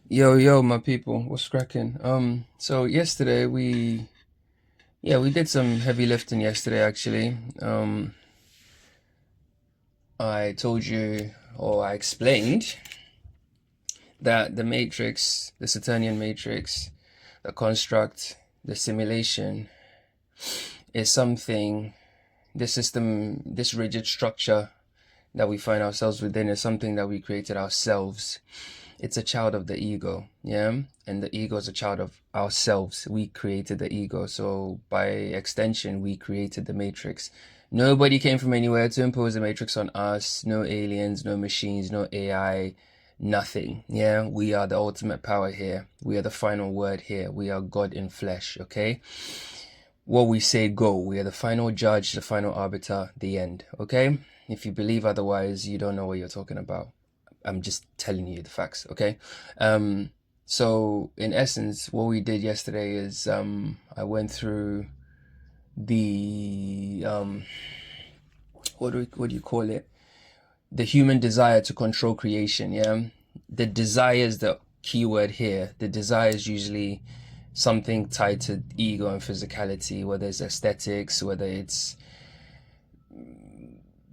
Yo, my people, what's cracking? So yesterday we did some heavy lifting yesterday actually. I told you or I explained that the matrix, the Saturnian matrix, the construct, the simulation is something, this system, this rigid structure that we find ourselves within is something that we created ourselves. It's a child of the ego, yeah? And the ego is a child of ourselves. We created the ego. So by extension, we created the matrix. Nobody came from anywhere to impose the matrix on us. No aliens, no machines, no AI, nothing. Yeah, we are the ultimate power here. We are the final word here. We are God in flesh, okay? What we say go. We are the final judge, the final arbiter, the end, okay? If you believe otherwise, you don't know what you're talking about. I'm just telling you the facts, okay? So in essence, what we did yesterday is I went through the what do you call it? The human desire to control creation, yeah? The desire is the keyword here. The desire is usually something tied to ego and physicality, whether it's aesthetics, whether it's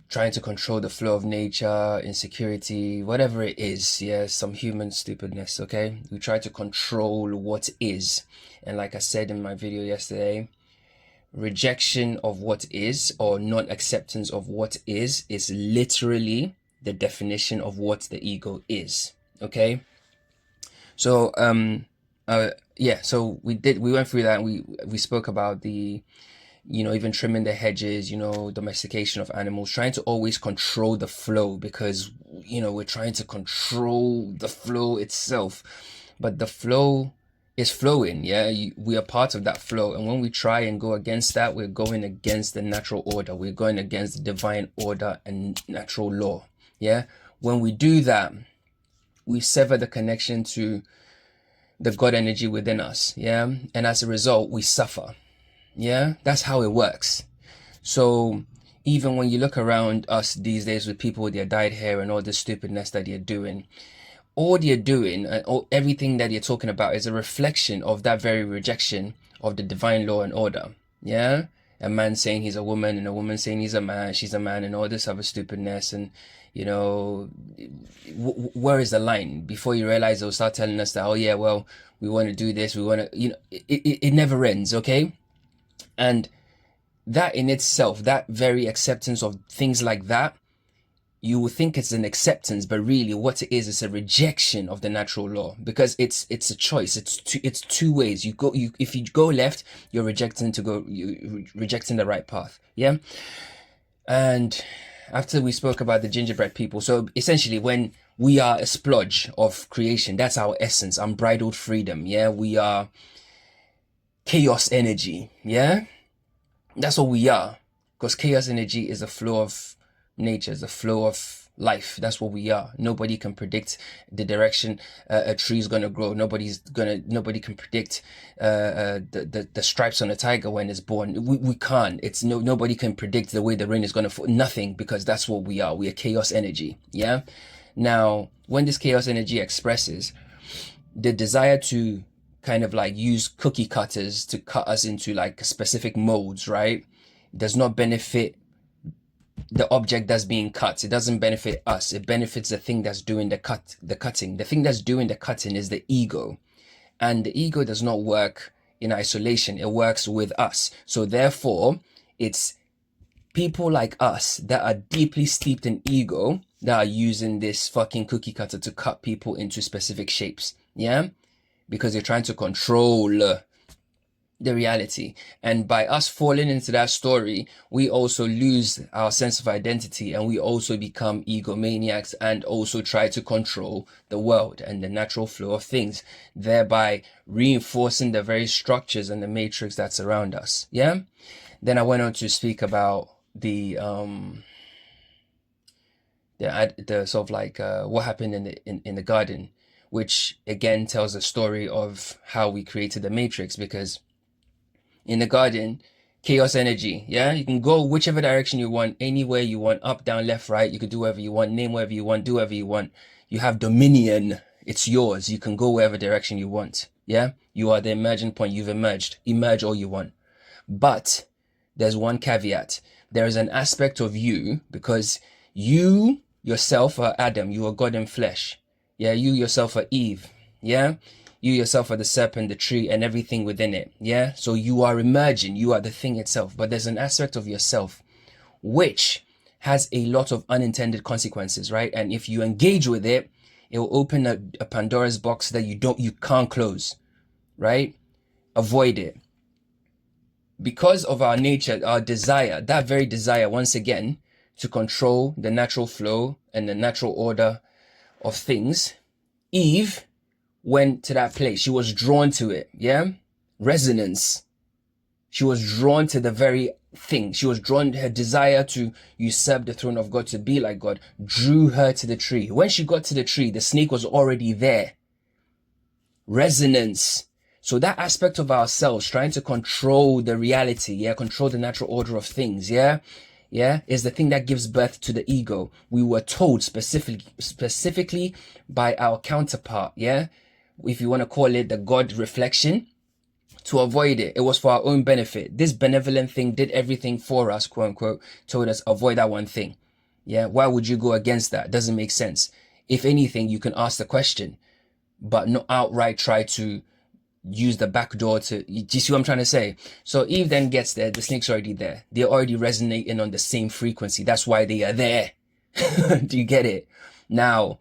trying to control the flow of nature, insecurity, whatever it is, yeah, some human stupidness, okay? We try to control what is. And like I said in my video yesterday, rejection of what is or non-acceptance of what is literally the definition of what the ego is, okay? So yeah, so we went through that and we spoke about the even trimming the hedges, domestication of animals, trying to always control the flow because, we're trying to control the flow itself. But the flow is flowing, yeah? We are part of that flow. And when we try and go against that, we're going against the natural order. We're going against the divine order and natural law, yeah? When we do that, we sever the connection to the God energy within us, yeah? And as a result, we suffer. Yeah, that's how it works. So even when you look around us these days with people with their dyed hair and all this stupidness that they're doing, all they're doing, everything that you're talking about is a reflection of that very rejection of the divine law and order. Yeah? A man saying he's a woman and a woman saying he's a man, she's a man, and all this other stupidness. And, you know, where is the line? Before you realize they'll start telling us that, oh, yeah, well, we want to do this, we want to, it never ends, okay? And that in itself, that very acceptance of things like that, you will think it's an acceptance, but really what it is a rejection of the natural law because it's a choice. It's two ways. If you go left, you're rejecting the right path. Yeah. And after we spoke about the gingerbread people, so essentially when we are a splodge of creation, that's our essence, unbridled freedom. Yeah. We are chaos energy. Yeah. That's what we are. Because chaos energy is a flow of nature, is a flow of life. That's what we are. Nobody can predict the direction a tree is gonna grow. Nobody can predict the stripes on a tiger when it's born. We can't. Nobody can predict the way the rain is gonna fall. Nothing, because that's what we are. We are chaos energy. Yeah. Now, when this chaos energy expresses the desire to kind of like use cookie cutters to cut us into like specific molds, right? Does not benefit the object that's being cut. It doesn't benefit us. It benefits the thing that's doing the cutting. The thing that's doing the cutting is the ego. And the ego does not work in isolation. It works with us. So therefore, it's people like us that are deeply steeped in ego that are using this fucking cookie cutter to cut people into specific shapes. Yeah? Because they're trying to control the reality. And by us falling into that story, we also lose our sense of identity and we also become egomaniacs and also try to control the world and the natural flow of things, thereby reinforcing the very structures and the matrix that's around us. Yeah. Then I went on to speak about the sort of like what happened in the garden, which again tells a story of how we created the matrix. Because in the garden, chaos energy, yeah, you can go whichever direction you want, anywhere you want, up, down, left, right. You could do whatever you want, name whatever you want, do whatever you want. You have dominion It's yours. You can go wherever direction you want. Yeah? You are the emergent point. You've emerged. Emerge all you want. But there's one caveat. There is an aspect of you, because you yourself are Adam. You are God in flesh. Yeah? You yourself are Eve. Yeah? You yourself are the serpent, the tree, and everything within it. Yeah? So you are emerging. You are the thing itself. But there's an aspect of yourself which has a lot of unintended consequences, right? And if you engage with it, it will open a Pandora's box that you can't close, right? Avoid it. Because of our nature, our desire, that very desire, once again, to control the natural flow and the natural order of things, Eve went to that place. She was drawn to it, yeah? Resonance. She was drawn to the very thing. She was drawn, her desire to usurp the throne of God, to be like God, drew her to the tree. When she got to the tree, the snake was already there. Resonance. So that aspect of ourselves, trying to control the reality, yeah, control the natural order of things, yeah, is the thing that gives birth to the ego. We were told specifically by our counterpart, yeah, if you want to call it the God reflection, to avoid it. It was for our own benefit. This benevolent thing did everything for us, quote unquote, told us avoid that one thing. Yeah, why would you go against that? Doesn't make sense. If anything, you can ask the question, but not outright try to use the back door to, do you see what I'm trying to say? So Eve then gets there, the snake's already there. They're already resonating on the same frequency. That's why they are there. Do you get it? Now,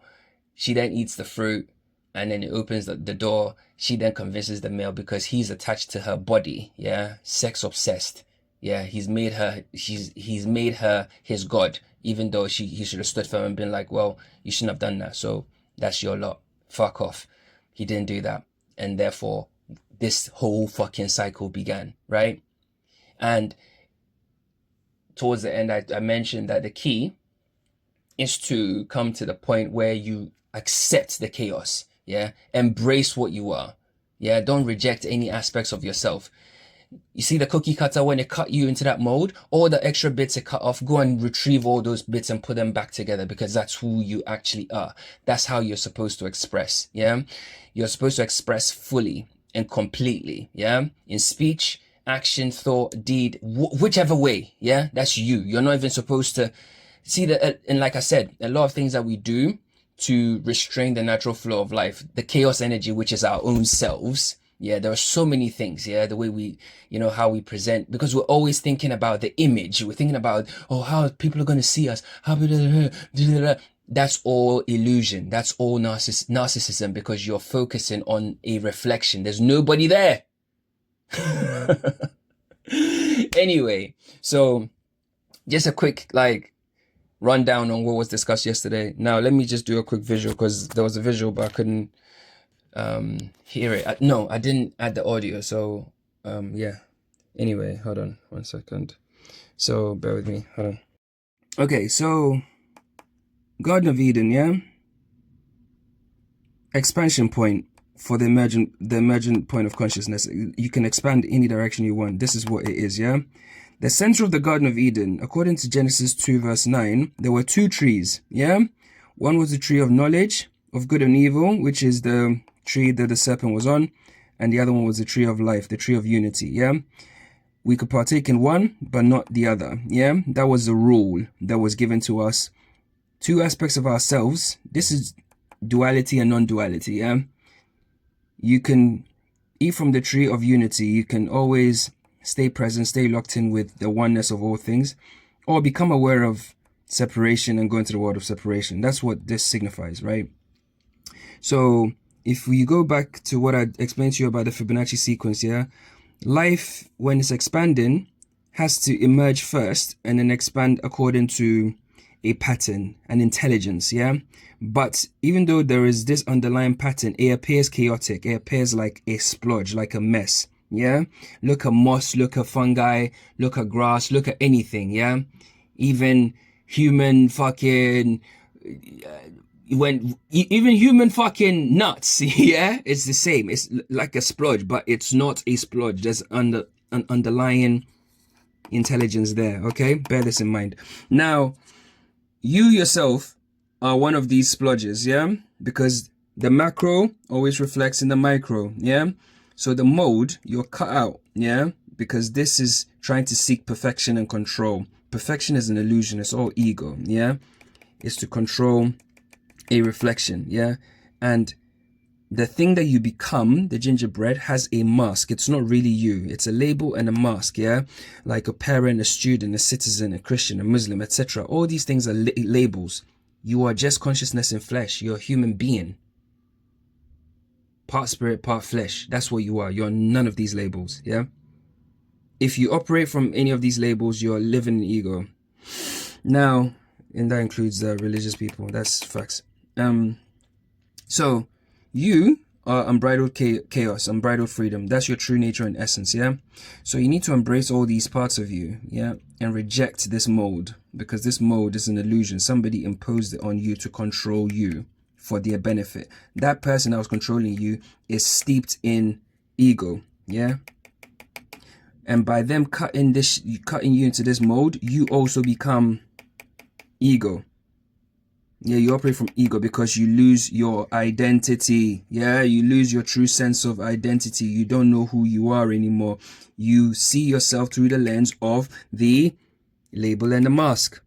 she then eats the fruit, and then it opens the door. She then convinces the male, because he's attached to her body, yeah, sex obsessed. Yeah, he's made her his god, even though he should have stood firm and been like, well, you shouldn't have done that, so that's your lot. Fuck off. He didn't do that. And therefore, this whole fucking cycle began, right? And towards the end, I mentioned that the key is to come to the point where you accept the chaos, yeah? Embrace what you are, yeah? Don't reject any aspects of yourself. You see the cookie cutter, when it cut you into that mold, all the extra bits are cut off. Go and retrieve all those bits and put them back together, because that's who you actually are. That's how you're supposed to express, yeah? You're supposed to express fully and completely, yeah? In speech, action, thought, deed, whichever way, yeah? That's you. You're not even supposed to see that. And like I said, a lot of things that we do to restrain the natural flow of life, the chaos energy, which is our own selves. Yeah, there are so many things, yeah, the way we, how we present, because we're always thinking about the image. We're thinking about, oh, how people are going to see us. That's all illusion. That's all narcissism, because you're focusing on a reflection. There's nobody there. Anyway, so just a quick, rundown on what was discussed yesterday. Now, let me just do a quick visual, because there was a visual, but I couldn't hear it. No, I didn't add the audio, so yeah. Anyway, hold on 1 second. So bear with me. Hold on. Okay, so Garden of Eden, yeah. Expansion point for the emergent point of consciousness. You can expand any direction you want. This is what it is, yeah. The center of the Garden of Eden, according to Genesis 2 verse 9, there were two trees, yeah. One was the tree of knowledge of good and evil, which is the tree that the serpent was on, and the other one was the tree of life, the tree of unity, yeah. We could partake in one, but not the other, yeah. That was the rule that was given to us. Two aspects of ourselves. This is duality and non-duality, yeah. You can eat from the tree of unity. You can always stay present, stay locked in with the oneness of all things, or become aware of separation and go into the world of separation. That's what this signifies, right? So if we go back to what I explained to you about the Fibonacci sequence, yeah, life, when it's expanding, has to emerge first and then expand according to a pattern, an intelligence, yeah. But even though there is this underlying pattern, it appears chaotic. It appears like a splodge, like a mess, yeah. Look at moss, look at fungi, look at grass, look at anything, yeah. Even human fucking even human fucking nuts, yeah, it's the same. It's like a splodge, but it's not a splodge. There's an underlying intelligence there, okay? Bear this in mind. Now, you yourself are one of these splodges, yeah? Because The macro always reflects in the micro, yeah? So the mode, you're cut out, yeah? Because this is trying to seek perfection and control. Perfection is an illusion, it's all ego, yeah? It's to control a reflection, yeah? And the thing that you become, the gingerbread, has a mask. It's not really you. It's a label and a mask, yeah? Like a parent, a student, a citizen, a Christian, a Muslim, etc. All these things are labels. You are just consciousness in flesh. You're a human being. Part spirit, part flesh. That's what you are. You're none of these labels, yeah? If you operate from any of these labels, you're living in ego. Now, and that includes religious people. That's facts. So, you are unbridled chaos, unbridled freedom. That's your true nature and essence, yeah? So you need to embrace all these parts of you, yeah? And reject this mold, because this mold is an illusion. Somebody imposed it on you to control you for their benefit. That person that was controlling you is steeped in ego, yeah? And by them cutting you into this mold, you also become ego. Yeah, you operate from ego because you lose your identity. Yeah, you lose your true sense of identity. You don't know who you are anymore. You see yourself through the lens of the label and the mask.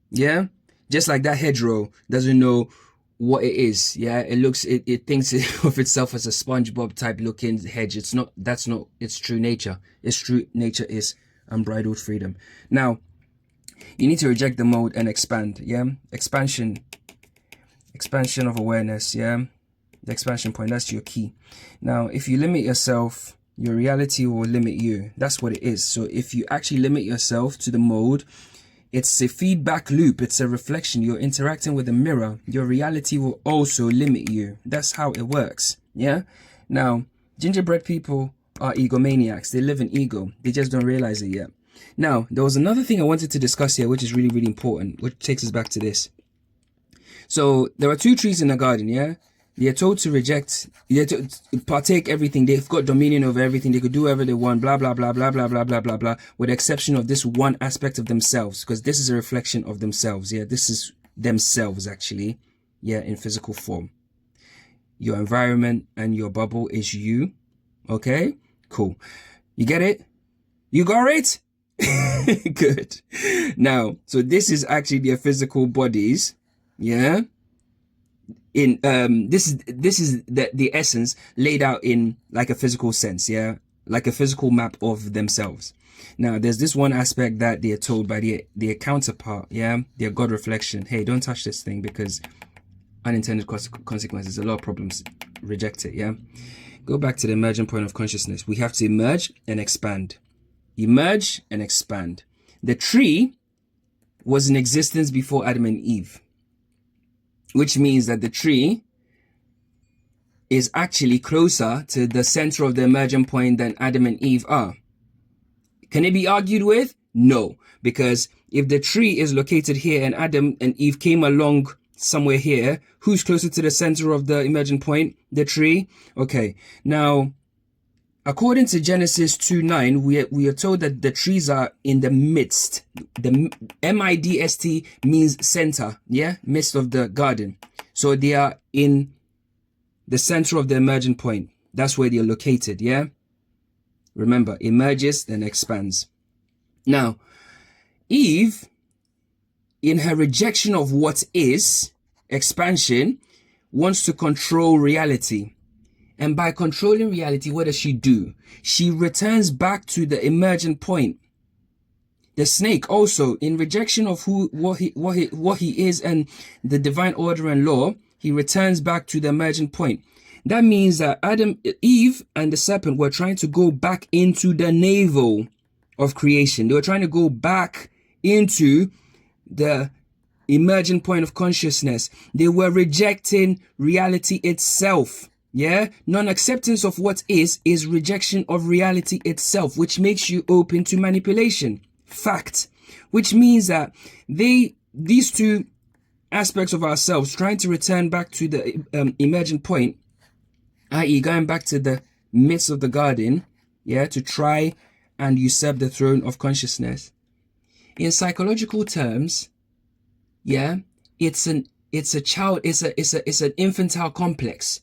Yeah, just like that hedgerow doesn't know what it is. Yeah, it thinks of itself as a SpongeBob type looking hedge. That's not its true nature. Its true nature is unbridled freedom. Now, you need to reject the mode and expand, yeah? Expansion of awareness, yeah? The expansion point, that's your key. Now, if you limit yourself, your reality will limit you. That's what it is. So if you actually limit yourself to the mode, it's a feedback loop. It's a reflection. You're interacting with a mirror. Your reality will also limit you. That's how it works, yeah? Now, gingerbread people are egomaniacs. They live in ego. They just don't realize it yet. Now, there was another thing I wanted to discuss here, which is really, really important, which takes us back to this. So there are two trees in the garden, yeah? They are told to reject, they're to partake everything. They've got dominion over everything. They could do whatever they want, blah, blah, blah, blah, blah, blah, blah, blah, blah, with the exception of this one aspect of themselves, because this is a reflection of themselves, yeah? This is themselves, actually, yeah, in physical form. Your environment and your bubble is you, okay? Cool. You get it? You got it? Good. Now, so this is actually their physical bodies, yeah? In this is the essence laid out in like a physical sense, yeah? Like a physical map of themselves. Now, there's this one aspect that they're told by their counterpart, yeah? Their God reflection. Hey, don't touch this thing because unintended consequences, a lot of problems. Reject it, yeah? Go back to the emergent point of consciousness. We have to emerge and expand. Emerge and expand. The tree was in existence before Adam and Eve, which means that the tree is actually closer to the center of the emergent point than Adam and Eve are. Can it be argued with? No, because if the tree is located here and Adam and Eve came along somewhere here, who's closer to the center of the emergent point? The tree? Okay, now, according to Genesis 2:9, we are told that the trees are in the midst. The M-I-D-S-T means center, yeah? Midst of the garden. So they are in the center of the emergent point. That's where they're located, yeah? Remember, emerges, then expands. Now, Eve, in her rejection of what is, expansion, wants to control reality. And by controlling reality, what does she do? She returns back to the emergent point. The snake also, in rejection of what he is and the divine order and law, he returns back to the emergent point. That means that Eve and the serpent were trying to go back into the navel of creation. They were trying to go back into the emergent point of consciousness. They were rejecting reality itself. Yeah, non-acceptance of what is rejection of reality itself, which makes you open to manipulation. Fact. Which means that these two aspects of ourselves trying to return back to the emergent point, i.e. going back to the midst of the garden, yeah, to try and usurp the throne of consciousness. In psychological terms, yeah, it's it's a child, it's an infantile complex.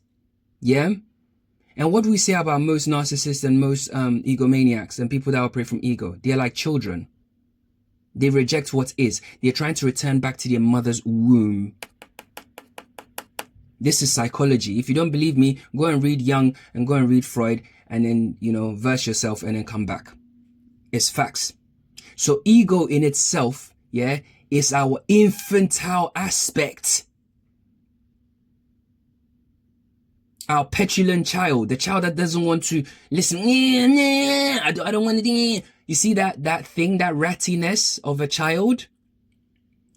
Yeah? And what do we say about most narcissists and most egomaniacs and people that operate from ego? They're like children. They reject what is. They're trying to return back to their mother's womb. This is psychology. If you don't believe me, go and read Jung and go and read Freud and then, verse yourself and then come back. It's facts. So ego in itself, yeah, is our infantile aspect. Our petulant child, the child that doesn't want to listen. I don't want to. You see that thing, that rattiness of a child?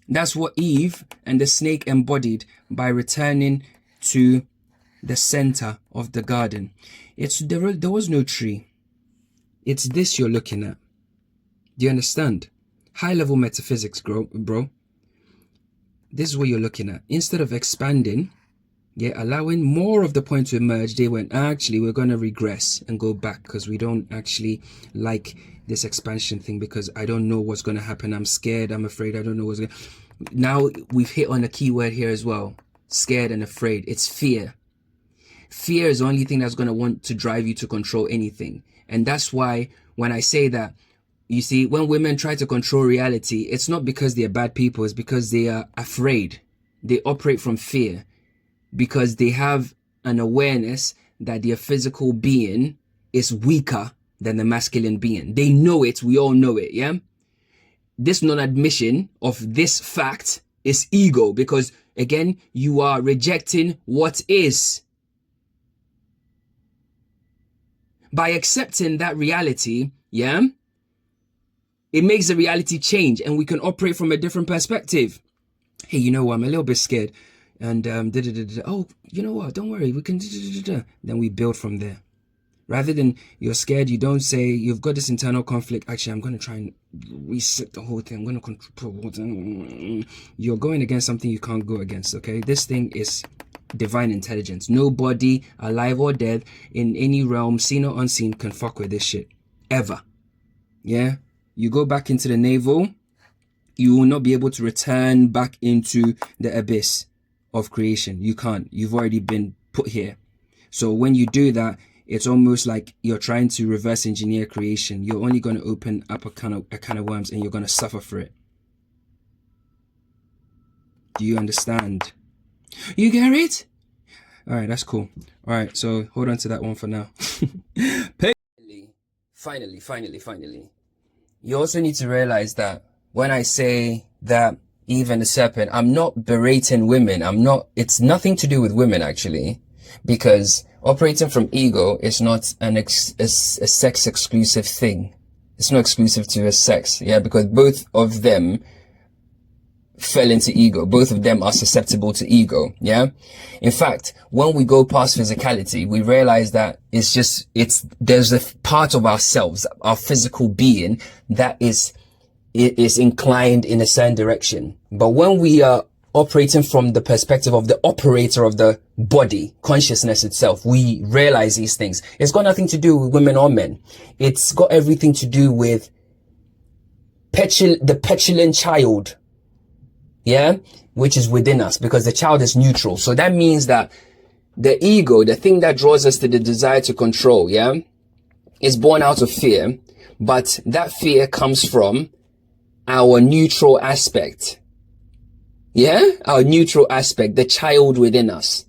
That's what Eve and the snake embodied by returning to the center of the garden. There was no tree. It's this you're looking at. Do you understand? High level metaphysics, bro. This is what you're looking at. Instead of expanding, yeah, allowing more of the point to emerge, they went, actually, we're going to regress and go back because we don't actually like this expansion thing because I don't know what's going to happen. I'm scared. I'm afraid. I don't know what's going to... Now we've hit on a key word here as well. Scared and afraid. It's fear. Fear is the only thing that's going to want to drive you to control anything. And that's why when I say that, you see, when women try to control reality, it's not because they're bad people. It's because they are afraid. They operate from fear because they have an awareness that their physical being is weaker than the masculine being. They know it. We all know it. Yeah. This non-admission of this fact is ego because, again, you are rejecting what is. By accepting that reality, yeah, it makes the reality change and we can operate from a different perspective. Hey, you know what? I'm a little bit scared. And, oh, you know what? Don't worry. We can, then we build from there. Rather than you're scared, you don't say, you've got this internal conflict. Actually, I'm going to try and reset the whole thing. I'm going to control the whole thing. You're going against something you can't go against, okay? This thing is divine intelligence. Nobody, alive or dead, in any realm, seen or unseen, can fuck with this shit. Ever. Yeah? You go back into the navel, you will not be able to return back into the abyss of creation. You can't. You've already been put here. So when you do that, it's almost like you're trying to reverse engineer creation. You're only going to open up a can of worms and you're going to suffer for it. Do you understand? You get it? All right, that's cool. All right, so hold on to that one for now. Finally. You also need to realize that when I say that Eve and the serpent, I'm not berating women. It's nothing to do with women, actually, because operating from ego is not a sex exclusive thing. It's not exclusive to a sex. Yeah, because both of them fell into ego. Both of them are susceptible to ego. Yeah. In fact, when we go past physicality, we realize that there's a part of ourselves, our physical being, that is inclined in a certain direction. But when we are operating from the perspective of the operator of the body, consciousness itself, we realize these things. It's got nothing to do with women or men. It's got everything to do with the petulant child. Yeah, which is within us, because the child is neutral. So that means that the ego, the thing that draws us to the desire to control, yeah, is born out of fear. But that fear comes from our neutral aspect. Yeah, our neutral aspect, the child within us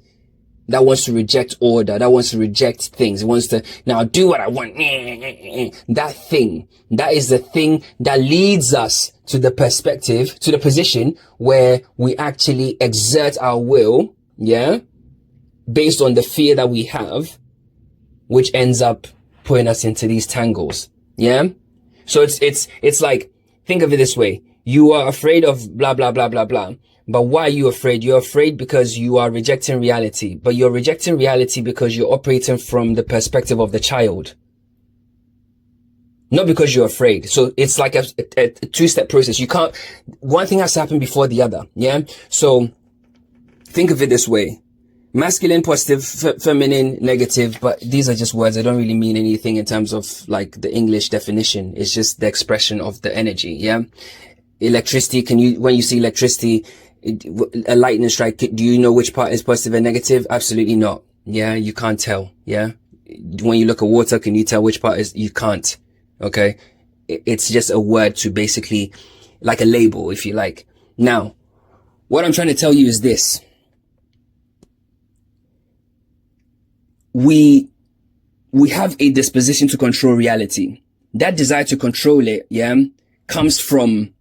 that wants to reject order, that wants to reject things, wants to now do what I want. That thing, that is the thing that leads us to the perspective, to the position where we actually exert our will, yeah, based on the fear that we have, which ends up putting us into these tangles. Yeah. So it's like, think of it this way. You are afraid of blah, blah, blah, blah, blah. But why are you afraid? You're afraid because you are rejecting reality, but you're rejecting reality because you're operating from the perspective of the child. Not because you're afraid. So it's like a two-step process. You can't, one thing has to happen before the other. Yeah. So think of it this way. Masculine, positive, feminine, negative, but these are just words. They don't really mean anything in terms of like the English definition. It's just the expression of the energy. Yeah. Electricity, when you see electricity, A lightning strike, do you know which part is positive and negative? Absolutely not. Yeah, you can't tell. Yeah, when you look at water, can you tell which part is? You can't. Okay, it's just a word to basically, like a label, if you like. Now, what I'm trying to tell you is this: we have a disposition to control reality. That desire to control it, yeah, comes from,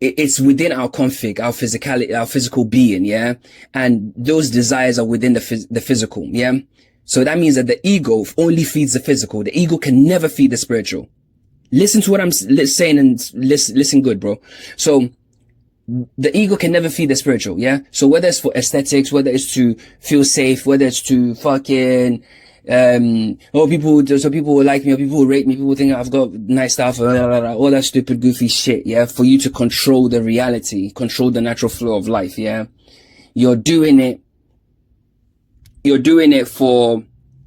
it's within our config, our physicality, our physical being, yeah? And those desires are within the physical, yeah? So that means that the ego only feeds the physical. The ego can never feed the spiritual. Listen to what I'm saying and listen good, bro. So the ego can never feed the spiritual, yeah? So whether it's for aesthetics, whether it's to feel safe, whether it's to fucking, so people will like me, or people will rate me, people will think I've got nice stuff, all that stupid goofy shit, yeah, for you to control the reality, control the natural flow of life, yeah. You're doing it for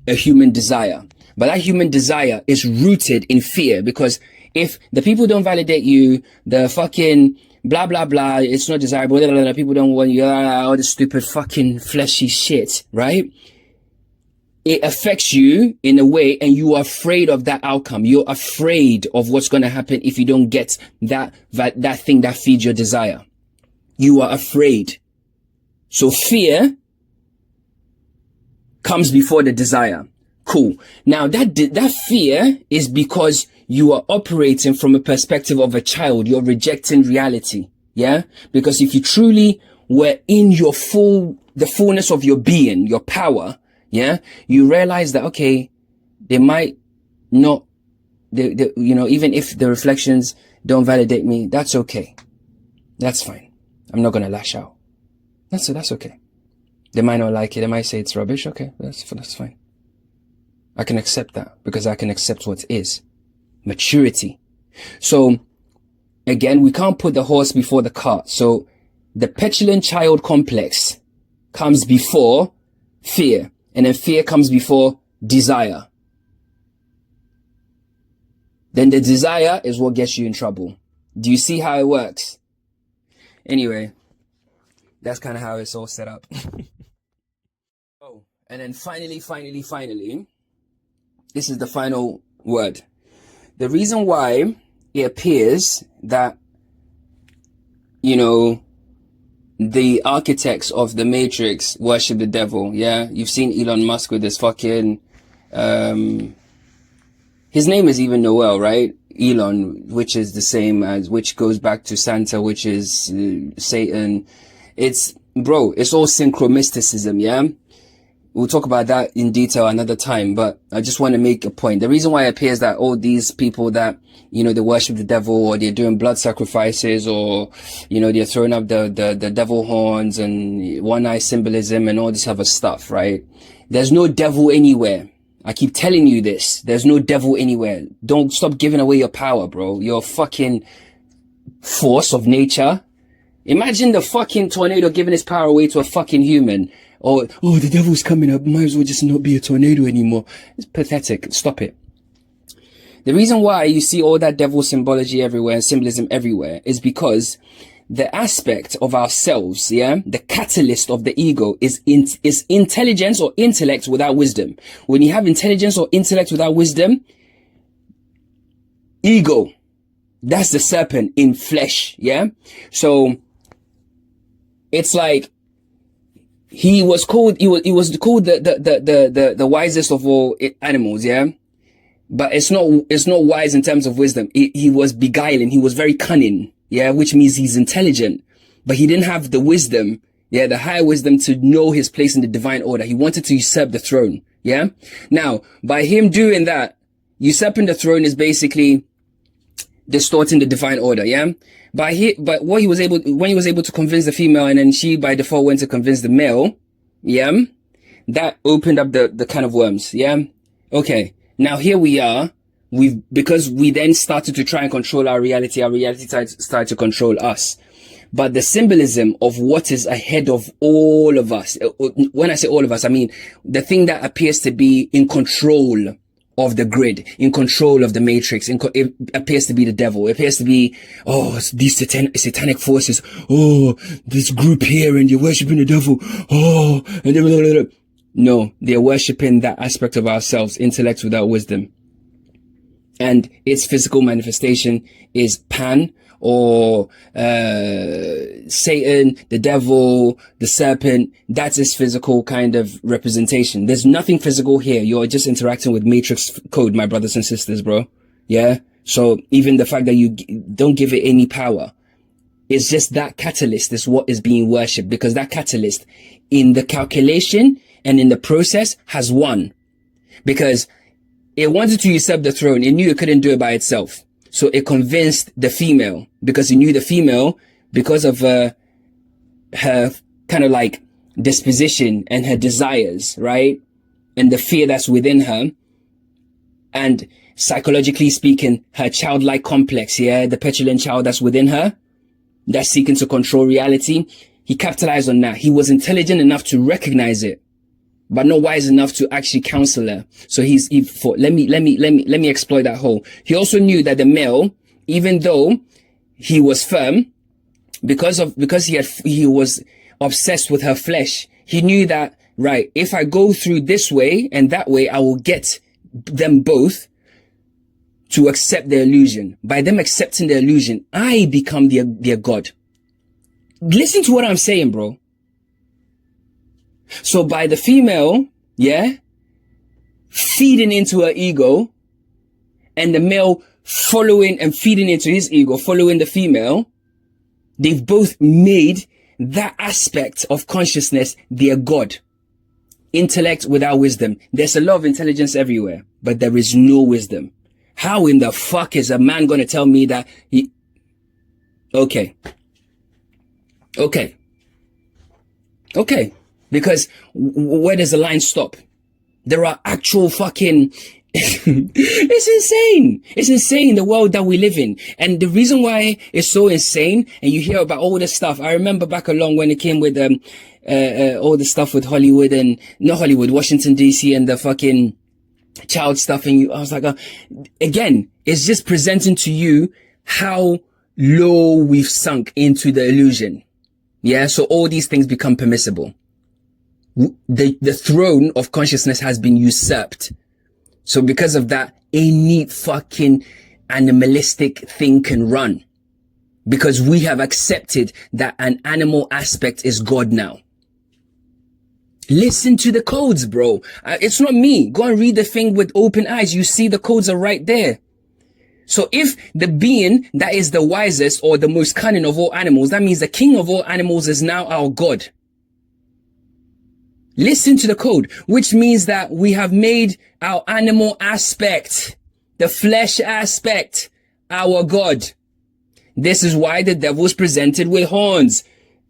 a human desire, but that human desire is rooted in fear, because if the people don't validate you, the fucking blah blah blah, it's not desirable, blah, blah, blah, people don't want you, all this stupid fucking fleshy shit, right? It affects you in a way, and you are afraid of that outcome. You're afraid of what's going to happen if you don't get that thing that feeds your desire. You are afraid. So fear comes before the desire. Cool. Now that fear is because you are operating from a perspective of a child. You're rejecting reality. Yeah? Because if you truly were in your the fullness of your being, your power, yeah, you realize that, okay, they might not, you know, even if the reflections don't validate me, that's okay. That's fine. I'm not going to lash out. That's okay. They might not like it. They might say it's rubbish. Okay, that's fine. I can accept that, because I can accept what is. Maturity. So again, we can't put the horse before the cart. So the petulant child complex comes before fear. And then fear comes before desire. Then the desire is what gets you in trouble. Do you see how it works? Anyway, that's kind of how it's all set up. Oh, and then finally, this is the final word. The reason why it appears that, you know, the architects of the Matrix worship the devil, yeah? You've seen Elon Musk with this fucking, his name is even Noel, right? Elon, which is the same as, which goes back to Santa, which is Satan. It's all synchromysticism, yeah? We'll talk about that in detail another time, but I just want to make a point. The reason why it appears that all these people that, you know, they worship the devil, or they're doing blood sacrifices, or, you know, they're throwing up the devil horns and one-eye symbolism and all this other stuff, right? There's no devil anywhere. I keep telling you this. There's no devil anywhere. Don't stop giving away your power, bro. You're a fucking force of nature. Imagine the fucking tornado giving its power away to a fucking human. Or, oh, the devil's coming up, might as well just not be a tornado anymore. It's pathetic. Stop it. The reason why you see all that devil symbology everywhere and symbolism everywhere is because the aspect of ourselves, yeah, the catalyst of the ego is intelligence or intellect without wisdom. When you have intelligence or intellect without wisdom, ego, that's the serpent in flesh, yeah? So it's like, he was called the wisest of all animals, yeah? But it's not wise in terms of wisdom. He was beguiling. He was very cunning, yeah? Which means he's intelligent, but he didn't have the wisdom, yeah? The higher wisdom to know his place in the divine order. He wanted to usurp the throne, yeah? Now, by him doing that, usurping the throne is basically distorting the divine order, yeah? But when he was able to convince the female, and then she by default went to convince the male, yeah, that opened up the can of worms, yeah? Okay, now here we are, because we then started to try and control our reality started to control us. But the symbolism of what is ahead of all of us, when I say all of us, I mean the thing that appears to be in control of the grid, in control of the matrix. It appears to be the devil. It appears to be, oh, these satanic forces. Oh, this group here, and they're worshiping the devil. Oh, and blah, blah, blah. No, they're worshiping that aspect of ourselves, intellect without wisdom. And its physical manifestation is Pan, or Satan, the devil, the serpent. That's its physical kind of representation. There's nothing physical here. You're just interacting with matrix code, my brothers and sisters, bro. Yeah? So even the fact that you don't give it any power, it's just that catalyst is what is being worshipped, because that catalyst in the calculation and in the process has won. Because it wanted to usurp the throne. It knew it couldn't do it by itself. So it convinced the female, because it knew the female, because of her kind of like disposition and her desires, right? And the fear that's within her. And psychologically speaking, her childlike complex, yeah? The petulant child that's within her, that's seeking to control reality. He capitalized on that. He was intelligent enough to recognize it, but not wise enough to actually counsel her. So he thought, let me exploit that hole. He also knew that the male, even though he was firm, because he was obsessed with her flesh, he knew that, right, if I go through this way and that way, I will get them both to accept the illusion. By them accepting the illusion, I become their God. Listen to what I'm saying, bro. So by the female, yeah, feeding into her ego, and the male following and feeding into his ego, following the female, they've both made that aspect of consciousness their God. Intellect without wisdom. There's a lot of intelligence everywhere, but there is no wisdom. How in the fuck is a man going to tell me that he... Okay. Because where does the line stop? There are actual fucking... It's insane. It's insane, the world that we live in. And the reason why it's so insane, and you hear about all this stuff, I remember back along when it came with all the stuff with Hollywood, and not Hollywood, Washington DC, and the fucking child stuff, and I was like, again, it's just presenting to you how low we've sunk into the illusion. Yeah, so all these things become permissible. The throne of consciousness has been usurped. So because of that, any fucking animalistic thing can run. Because we have accepted that an animal aspect is God now. Listen to the codes, bro. It's not me. Go and read the thing with open eyes. You see the codes are right there. So if the being that is the wisest or the most cunning of all animals, that means the king of all animals is now our God. Listen to the code, which means that we have made our animal aspect, the flesh aspect, our God. This is why the devil is presented with horns,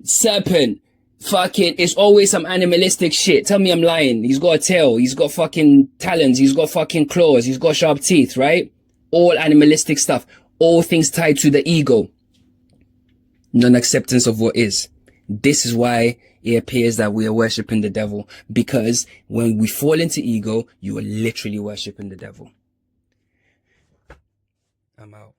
serpent, fucking, it's always some animalistic shit. Tell me I'm lying. He's got a tail. He's got fucking talons. He's got fucking claws. He's got sharp teeth, right? All animalistic stuff. All things tied to the ego. Non-acceptance of what is. This is why it appears that we are worshipping the devil. Because when we fall into ego, you are literally worshipping the devil. I'm out.